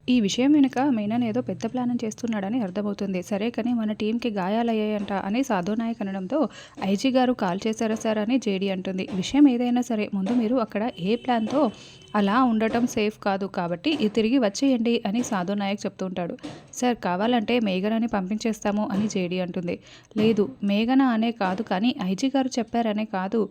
ఈ విషయం వెనుక మీనన్ ఏదో పెద్ద ప్లాన్ చేస్తున్నాడని అర్థమవుతుంది. సరే కానీ మన టీంకి గాయాలయ్యాయంట అని సాధునాయక్ అనడంతో ఐజీ గారు కాల్ చేశారా సార్ అని జేడీ అంటుంది. విషయం ఏదైనా సరే ముందు మీరు అక్కడ ఏ ప్లాన్తో అలా ఉండటం సేఫ్ కాదు కాబట్టి తిరిగి వచ్చేయండి అని సాధునాయక్ చెప్తూ ఉంటాడు. సార్ కావాలంటే మేఘనని పంపించేస్తాము అని జేడీ అంటుంది. లేదు మేఘన అనే కాదు కానీ ఐజీ గారు చెప్పారనే కాదు.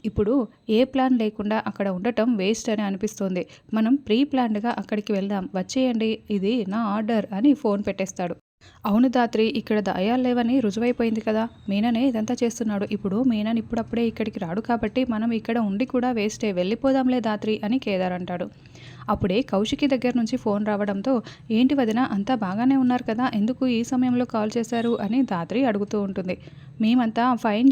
ఇప్పుడు ఏ ప్లాన్ లేకుండా అక్కడ ఉండటం వేస్ట్ అని అనిపిస్తోంది. మనం ప్రీ ప్లాన్డ్‌గా అక్కడికి వెళ్దాం. వచ్చేయండి. ఇది నా ఆర్డర్ అని ఫోన్ పెట్టేస్తాడు. అవును ధాత్రి ఇక్కడ దయ్యాలు లేవని రుజువైపోయింది కదా! మీననే ఇదంతా చేస్తున్నాడు. ఇప్పుడు మీనన్ ఇప్పుడప్పుడే ఇక్కడికి రాడు కాబట్టి మనం ఇక్కడ ఉండి కూడా వేస్టే. వెళ్ళిపోదాంలే ధాత్రి అని కేదార్ అంటాడు. అప్పుడే కౌశికి దగ్గర నుంచి ఫోన్ రావడంతో ఏంటి వదిన అంతా బాగానే ఉన్నారు కదా! ఎందుకు ఈ సమయంలో కాల్ చేశారు అని ధాత్రి అడుగుతూ ఉంటుంది. మేమంతా ఫైన్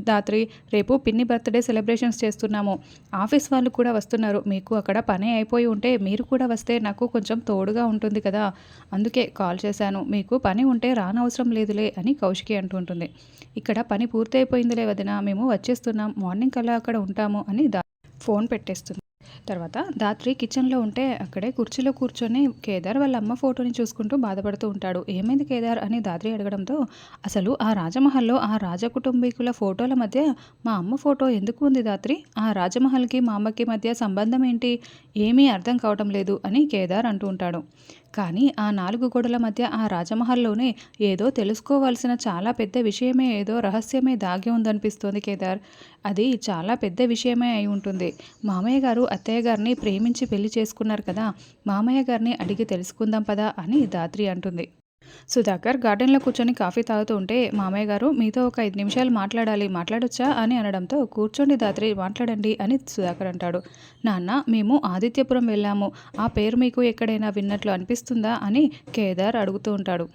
ధాత్రి రేపు పిన్ని బర్త్‌డే సెలబ్రేషన్స్ చేస్తున్నాము. ఆఫీస్ వాళ్ళు కూడా వస్తున్నారు. మీకు అక్కడ పని అయిపోయి ఉంటే మీరు కూడా వస్తే నాకు కొంచెం తోడుగా ఉంటుంది కదా! అందుకే కాల్ చేశాను. మీకు పని ఉంటే రానవసరం లేదులే అని కౌశికి అంటూ ఉంటుంది. ఇక్కడ పని పూర్తయిపోయిందిలే వదిన మేము వచ్చేస్తున్నాం. మార్నింగ్ కల్లా అక్కడ ఉంటాము అని ఫోన్ పెట్టేస్తుంది. తర్వాత ధాత్రి కిచెన్లో ఉంటే అక్కడే కుర్చీలో కూర్చొని కేదార్ వాళ్ళ అమ్మ ఫోటోని చూసుకుంటూ బాధపడుతూ ఉంటాడు. ఏమైంది కేదార్ అని ధాత్రి అడగడంతో అసలు ఆ రాజమహల్లో ఆ రాజకుటుంబీకుల ఫోటోల మధ్య మా అమ్మ ఫోటో ఎందుకు ఉంది ధాత్రి? ఆ రాజమహల్కి మా అమ్మకి మధ్య సంబంధం ఏంటి? ఏమీ అర్థం కావటం లేదు అని కేదార్ అంటూ ఉంటాడు. కానీ ఆ 4 గోడల మధ్య ఆ రాజమహల్లోనే ఏదో తెలుసుకోవాల్సిన చాలా పెద్ద విషయమే ఏదో రహస్యమే దాగి ఉందనిపిస్తోంది కేదార్. అది చాలా పెద్ద విషయమే అయి ఉంటుంది. మామయ్య గారు అత్తయ్య గారిని ప్రేమించి పెళ్లి చేసుకున్నారు కదా! మామయ్య గారిని అడిగి తెలుసుకుందాం పదా అని ధాత్రి అంటుంది. సుధాకర్ గార్డెన్లో కూర్చొని కాఫీ తాగుతూ ఉంటే మామయ్య గారు మీతో ఒక 5 నిమిషాలు మాట్లాడాలి మాట్లాడొచ్చా అని అనడంతో కూర్చోండి ధాత్రి మాట్లాడండి అని సుధాకర్ అంటాడు. నాన్న మేము ఆదిత్యపురం వెళ్ళాము. ఆ పేరు మీకు ఎక్కడైనా విన్నట్లు అనిపిస్తుందా అని కేదార్ అడుగుతూ ఉంటాడు.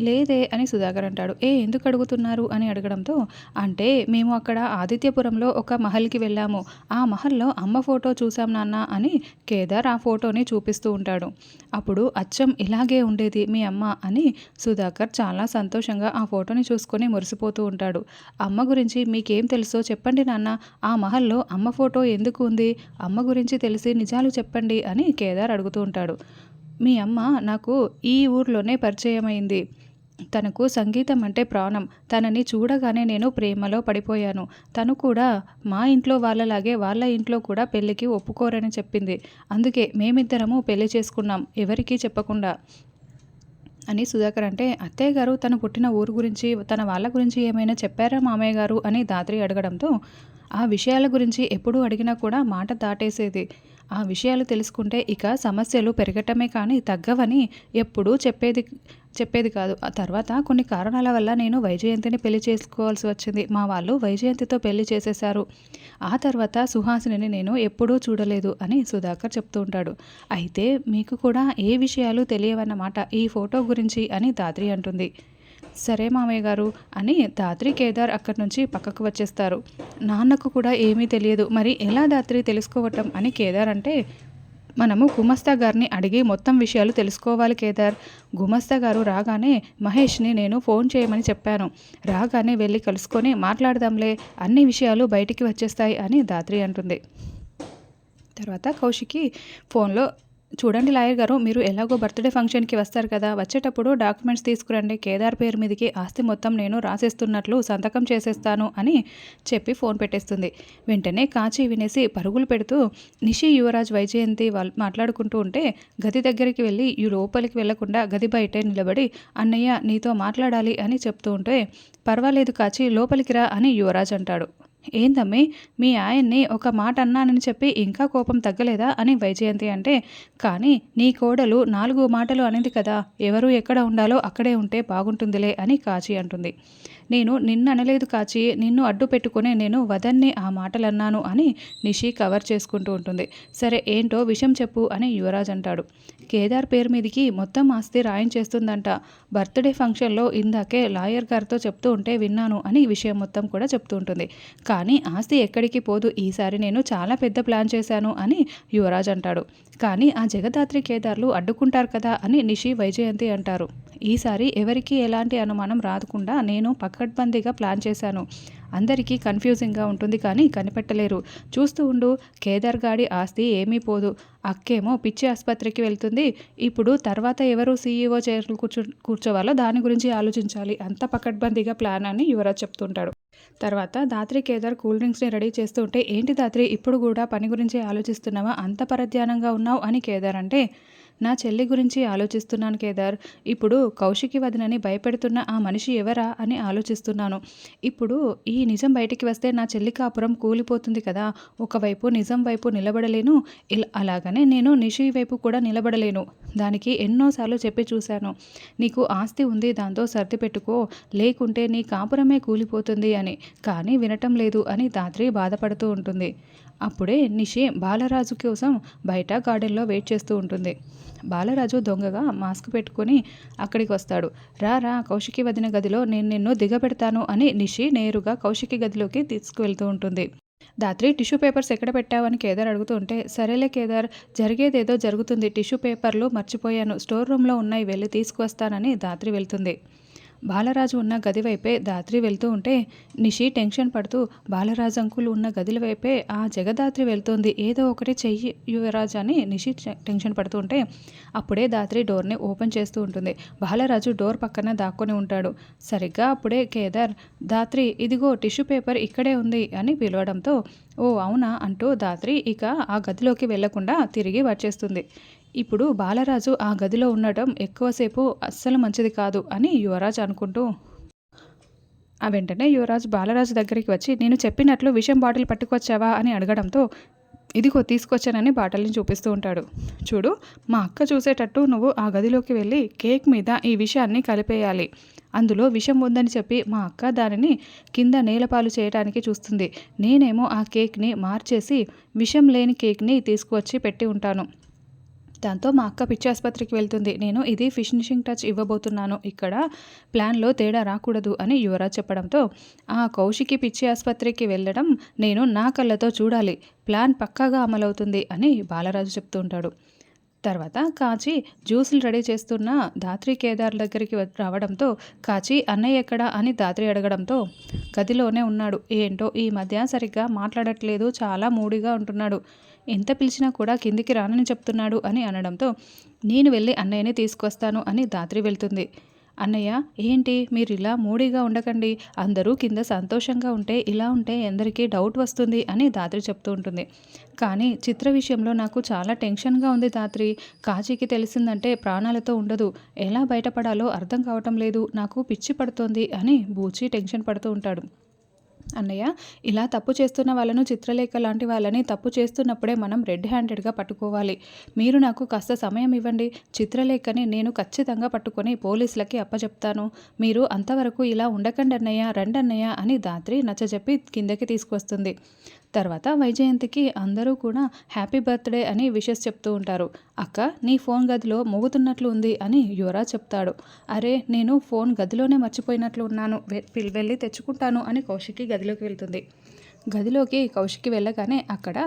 లేదే అని సుధాకర్ అంటాడు. ఎందుకు అడుగుతున్నారు అని అడగడంతో అంటే మేము అక్కడ ఆదిత్యపురంలో ఒక మహల్కి వెళ్ళాము. ఆ మహల్లో అమ్మ ఫోటో చూసాం నాన్న అని కేదార్ ఆ ఫోటోని చూపిస్తూ ఉంటాడు. అప్పుడు అచ్చం ఇలాగే ఉండేది మీ అమ్మ అని సుధాకర్ చాలా సంతోషంగా ఆ ఫోటోని చూసుకొని మురిసిపోతూ ఉంటాడు. అమ్మ గురించి మీకేం తెలుసో చెప్పండి నాన్న. ఆ మహల్లో అమ్మ ఫోటో ఎందుకు ఉంది? అమ్మ గురించి తెలిసి నిజాలు చెప్పండి అని కేదార్ అడుగుతూ ఉంటాడు. మీ అమ్మ నాకు ఈ ఊర్లోనే పరిచయమైంది. తనకు సంగీతం అంటే ప్రాణం. తనని చూడగానే నేను ప్రేమలో పడిపోయాను. తను కూడా మా ఇంట్లో వాళ్ళలాగే వాళ్ళ ఇంట్లో కూడా పెళ్ళికి ఒప్పుకోరని చెప్పింది. అందుకే మేమిద్దరము పెళ్లి చేసుకున్నాం ఎవరికీ చెప్పకుండా అని సుధాకర్ అంటే అత్తయ్య గారు తను పుట్టిన ఊరు గురించి తన వాళ్ళ గురించి ఏమైనా చెప్పారా మామయ్య గారు అని ధాత్రి అడగడంతో ఆ విషయాల గురించి ఎప్పుడు అడిగినా కూడా మాట దాటేసేది. ఆ విషయాలు తెలుసుకుంటే ఇక సమస్యలు పెరగటమే కానీ తగ్గవని ఎప్పుడూ చెప్పేది కాదు. ఆ తర్వాత కొన్ని కారణాల వల్ల నేను వైజయంతిని పెళ్లి చేసుకోవాల్సి వచ్చింది. మా వాళ్ళు వైజయంతితో పెళ్లి చేసేశారు. ఆ తర్వాత సుహాసినిని నేను ఎప్పుడూ చూడలేదు అని సుధాకర్ చెప్తూ ఉంటాడు. అయితే మీకు కూడా ఏ విషయాలు తెలియవన్నమాట ఈ ఫోటో గురించి అని ధాత్రి అంటుంది. సరే మామయ్య గారు అని ధాత్రి కేదార్ అక్కడి నుంచి పక్కకు వచ్చేస్తారు. నాన్నకు కూడా ఏమీ తెలియదు మరి ఎలా ధాత్రి తెలుసుకోవటం అని కేదార్ అంటే మనము గుమస్తా గారిని అడిగి మొత్తం విషయాలు తెలుసుకోవాలి కేదార్. గుమస్తా గారు రాగానే మహేష్ని నేను ఫోన్ చేయమని చెప్పాను. రాగానే వెళ్ళి కలుసుకొని మాట్లాడదాంలే అన్ని విషయాలు బయటికి వచ్చేస్తాయి అని ధాత్రి అంటుంది. తర్వాత కౌశికి ఫోన్లో చూడండి లాయర్ గారు మీరు ఎలాగో బర్త్డే ఫంక్షన్కి వస్తారు కదా వచ్చేటప్పుడు డాక్యుమెంట్స్ తీసుకురండి కేదార్ పేరు మీదకి ఆస్తి మొత్తం నేను రాసేస్తున్నట్లు సంతకం చేసేస్తాను అని చెప్పి ఫోన్ పెట్టేస్తుంది. వెంటనే కాచి వినేసి పరుగులు పెడుతూ నిషి యువరాజ్ వైజయంతి వాళ్ళు మాట్లాడుకుంటూ ఉంటే గది దగ్గరికి వెళ్ళి లోపలికి వెళ్లకుండా గది బయటే నిలబడి అన్నయ్య నీతో మాట్లాడాలి అని చెప్తూ ఉంటే పర్వాలేదు కాచి లోపలికి రా అని యువరాజ్ అంటాడు. ఏందమ్మి మీ ఆయన్ని ఒక మాట అన్నానని చెప్పి ఇంకా కోపం తగ్గలేదా అని వైజయంతి అంటే కానీ నీ కోడలు 4 మాటలు అనేది కదా ఎవరు ఎక్కడ ఉండాలో అక్కడే ఉంటే బాగుంటుందిలే అని కాచి అంటుంది. నేను నిన్ను అనలేదు కాచి నిన్ను అడ్డు పెట్టుకుని నేను వదన్ని ఆ మాటలన్నాను అని నిషి కవర్ చేసుకుంటూ ఉంటుంది. సరే ఏంటో విషయం చెప్పు అని యువరాజ్ అంటాడు. కేదార్ పేరు మీదకి మొత్తం ఆస్తి రాయించేస్తుందంట. బర్త్డే ఫంక్షన్లో ఇందాకే లాయర్ గారితో చెప్తూ ఉంటే విన్నాను అని విషయం మొత్తం కూడా చెప్తూ ఉంటుంది. కానీ ఆస్తి ఎక్కడికి పోదు ఈసారి నేను చాలా పెద్ద ప్లాన్ చేశాను అని యువరాజ్ అంటాడు. కానీ ఆ జగదాత్రి కేదార్లు అడ్డుకుంటారు కదా అని నిషి వైజయంతి అంటారు. ఈసారి ఎవరికి ఎలాంటి అనుమానం రాకుండా నేను పకడ్బందీగా ప్లాన్ చేశాను. అందరికీ కన్ఫ్యూజింగ్గా ఉంటుంది కానీ కనిపెట్టలేరు. చూస్తూ ఉండు, కేదార్ గాడి ఆస్తి ఏమీ పోదు. అక్కేమో పిచ్చి ఆసుపత్రికి వెళ్తుంది. ఇప్పుడు తర్వాత ఎవరు సీఈఓ చైర్లు కూర్చోవాలో దాని గురించి ఆలోచించాలి. అంత పకడ్బందీగా ప్లాన్ అని యువరాజ్ చెప్తుంటాడు. తర్వాత ధాత్రి కేదార్ కూల్ డ్రింక్స్ని రెడీ చేస్తూ ఉంటే, ఏంటి ధాత్రి ఇప్పుడు కూడా పని గురించి ఆలోచిస్తున్నావా, అంత పరధ్యానంగా ఉన్నావు అని కేదార్ అంటే, నా చెల్లి గురించి ఆలోచిస్తున్నాను కేదార్. ఇప్పుడు కౌశికి వదినని భయపెడుతున్న ఆ మనిషి ఎవరా అని ఆలోచిస్తున్నాను. ఇప్పుడు ఈ నిజం బయటికి వస్తే నా చెల్లి కాపురం కూలిపోతుంది కదా. ఒకవైపు నిజం వైపు నిలబడలేను, అలాగనే నేను నిషి వైపు కూడా నిలబడలేను. దానికి ఎన్నోసార్లు చెప్పి చూశాను, నీకు ఆస్తి ఉంది దాంతో సర్ది పెట్టుకో, లేకుంటే నీ కాపురమే కూలిపోతుంది అని. కానీ వినటం లేదు అని ధాత్రి బాధపడుతూ ఉంటుంది. అప్పుడే నిషి బాలరాజు కోసం బయట గార్డెన్లో వెయిట్ చేస్తూ ఉంటుంది. బాలరాజు దొంగగా మాస్క్ పెట్టుకొని అక్కడికి వస్తాడు. రా రా, కౌశికి వదిన గదిలో నేను నిన్ను దిగబెడతాను అని నిషి నేరుగా కౌశికి గదిలోకి తీసుకువెళ్తూ ఉంటుంది. ధాత్రి టిష్యూ పేపర్స్ ఎక్కడ పెట్టావని కేదార్ అడుగుతూ ఉంటే, సరేలే కేదార్, జరిగేదేదో జరుగుతుంది, టిష్యూ పేపర్లు మర్చిపోయాను, స్టోర్ రూమ్లో ఉన్నాయి, వెళ్ళి తీసుకువస్తానని ధాత్రి వెళ్తుంది. బాలరాజు ఉన్న గది వైపే ధాత్రి వెళ్తూ ఉంటే నిషి టెన్షన్ పడుతూ బాలరాజు అంకుల్ ఉన్న గదిల వైపే ఆ జగదాత్రి వెళ్తుంది, ఏదో ఒకటి చెయ్యి యువరాజ్ అని నిషి టెన్షన్ పడుతూ ఉంటే అప్పుడే ధాత్రి డోర్ని ఓపెన్ చేస్తూ ఉంటుంది. బాలరాజు డోర్ పక్కన దాక్కొని ఉంటాడు. సరిగ్గా అప్పుడే కేదార్, ధాత్రి ఇదిగో టిష్యూ పేపర్ ఇక్కడే ఉంది అని పిలవడంతో, ఓ అవునా అంటూ ధాత్రి ఇక ఆ గదిలోకి వెళ్లకుండా తిరిగి వచ్చేస్తుంది. ఇప్పుడు బాలరాజు ఆ గదిలో ఉండటం ఎక్కువసేపు అస్సలు మంచిది కాదు అని యువరాజ్ అనుకుంటూ, వెంటనే యువరాజ్ బాలరాజు దగ్గరికి వచ్చి, నేను చెప్పినట్లు విషం బాటిల్ పట్టుకొచ్చావా అని అడగడంతో, ఇదిగో తీసుకొచ్చానని బాటిల్ని చూపిస్తూ ఉంటాడు. చూడు, మా అక్క చూసేటట్టు నువ్వు ఆ గదిలోకి వెళ్ళి కేక్ మీద ఈ విషయాన్ని కలిపేయాలి. అందులో విషం ఉందని చెప్పి మా అక్క దానిని కింద నేలపాలు చేయడానికి చూస్తుంది. నేనేమో ఆ కేక్ని మార్చేసి విషం లేని కేక్ని తీసుకువచ్చి పెట్టి ఉంటాను. దాంతో మా అక్క పిచ్చి ఆసుపత్రికి వెళ్తుంది. నేను ఇది ఫినిషింగ్ టచ్ ఇవ్వబోతున్నాను, ఇక్కడ ప్లాన్లో తేడా రాకూడదు అని యువరాజ్ చెప్పడంతో, ఆ కౌశికి పిచ్చి ఆసుపత్రికి వెళ్ళడం నేను నా కళ్ళతో చూడాలి, ప్లాన్ పక్కాగా అమలవుతుంది అని బాలరాజు చెప్తూ ఉంటాడు. తర్వాత కాచి జ్యూసులు రెడీ చేస్తున్న ధాత్రి కేదార్ దగ్గరికి రావడంతో, కాచి అన్నయ్య ఎక్కడా అని ధాత్రి అడగడంతో, గదిలోనే ఉన్నాడు, ఏంటో ఈ మధ్య సరిగ్గా మాట్లాడట్లేదు, చాలా మూడీగా ఉంటున్నాడు, ఎంత పిలిచినా కూడా కిందికి రానని చెప్తున్నాడు అని అనడంతో, నేను వెళ్ళి అన్నయ్యని తీసుకొస్తాను అని ధాత్రి వెళ్తుంది. అన్నయ్య ఏంటి మీరు ఇలా మూడీగా ఉండకండి, అందరూ కింద సంతోషంగా ఉంటే ఇలా ఉంటే ఎందరికీ డౌట్ వస్తుంది అని ధాత్రి చెప్తూ ఉంటుంది. కానీ చిత్ర విషయంలో నాకు చాలా టెన్షన్గా ఉంది ధాత్రి, కాశీకి తెలిసిందంటే ప్రాణాలతో ఉండదు, ఎలా బయటపడాలో అర్థం కావటం లేదు, నాకు పిచ్చి పడుతోంది అని బూచి టెన్షన్ పడుతూ ఉంటాడు. అన్నయ్య, ఇలా తప్పు చేస్తున్న వాళ్ళను, చిత్రలేఖ లాంటి వాళ్ళని తప్పు చేస్తున్నప్పుడే మనం రెడ్ హ్యాండెడ్గా పట్టుకోవాలి. మీరు నాకు కాస్త సమయం ఇవ్వండి, చిత్రలేఖని నేను ఖచ్చితంగా పట్టుకొని పోలీసులకి అప్పచెప్తాను. మీరు అంతవరకు ఇలా ఉండకండి అన్నయ్య, రండి అన్నయ్య అని ధాత్రి నచ్చజెప్పి కిందకి తీసుకొస్తుంది. తర్వాత వైజయంతికి అందరూ కూడా హ్యాపీ బర్త్డే అని విషెస్ చెప్తూ ఉంటారు. అక్క, నీ ఫోన్ గదిలో మోగుతున్నట్లు ఉంది అని యువరాజ్ చెప్తాడు. అరే, నేను ఫోన్ గదిలోనే మర్చిపోయినట్లు ఉన్నాను, వెళ్ళి తెచ్చుకుంటాను అని కౌశికి గదిలోకి వెళ్తుంది. గదిలోకి కౌశికి వెళ్ళగానే అక్కడ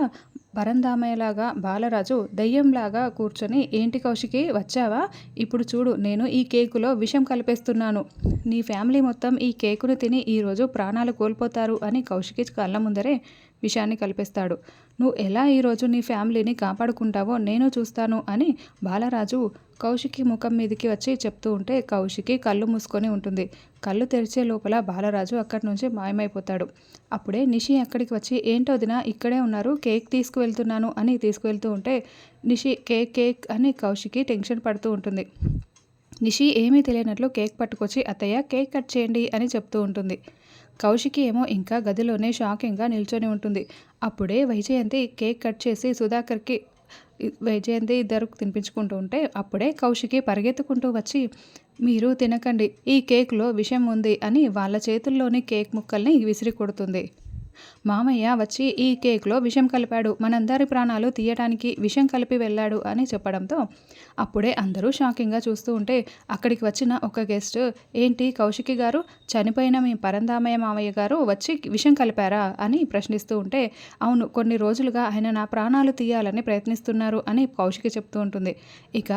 పరంధామయ్యలాగా బాలరాజు దెయ్యంలాగా కూర్చొని, ఏంటి కౌశికి వచ్చావా, ఇప్పుడు చూడు నేను ఈ కేకులో విషం కలిపేస్తున్నాను, నీ ఫ్యామిలీ మొత్తం ఈ కేకును తిని ఈరోజు ప్రాణాలు కోల్పోతారు అని కౌశికి కళ్ళ ముందరే విషాన్ని కలిపేస్తాడు. నువ్వు ఎలా ఈరోజు నీ ఫ్యామిలీని కాపాడుకుంటావో నేను చూస్తాను అని బాలరాజు కౌశికి ముఖం మీదకి వచ్చి చెప్తూ ఉంటే కౌశికి కళ్ళు మూసుకొని ఉంటుంది. కళ్ళు తెరిచే లోపల బాలరాజు అక్కడి నుంచి మాయమైపోతాడు. అప్పుడే నిషి అక్కడికి వచ్చి, ఏంటో వదినా ఇక్కడే ఉన్నారు, కేక్ తీసుకువెళ్తున్నాను అని తీసుకువెళ్తూ ఉంటే, నిషి కేక్ కేక్ అని కౌశికి టెన్షన్ పడుతూ ఉంటుంది. నిషి ఏమీ తెలియనట్లు కేక్ పట్టుకొచ్చి, అత్తయ్య కేక్ కట్ చేయండి అని చెప్తూ ఉంటుంది. కౌశికి ఏమో ఇంకా గదిలోనే షాకింగ్గా నిల్చొని ఉంటుంది. అప్పుడే వైజయంతి కేక్ కట్ చేసి సుధాకర్కి వైజయంతి ఇద్దరు తినిపించుకుంటూ ఉంటే అప్పుడే కౌశికి పరిగెత్తుకుంటూ వచ్చి, మీరు తినకండి, ఈ కేక్లో విషం ఉంది అని వాళ్ళ చేతుల్లోని కేక్ ముక్కల్ని విసిరి కొడుతుంది. మామయ్య వచ్చి ఈ కేక్లో విషం కలిపాడు, మనందరి ప్రాణాలు తీయటానికి విషం కలిపి వెళ్ళాడు అని చెప్పడంతో అప్పుడే అందరూ షాకింగ్గా చూస్తూ ఉంటే అక్కడికి వచ్చిన ఒక గెస్ట్, ఏంటి కౌశికి గారు, చనిపోయిన మీ పరంధామయ్య మామయ్య గారు వచ్చి విషం కలిపారా అని ప్రశ్నిస్తూ ఉంటే, అవును, కొన్ని రోజులుగా ఆయన నా ప్రాణాలు తీయాలని ప్రయత్నిస్తున్నారు అని కౌశికి చెప్తూ ఉంటుంది. ఇక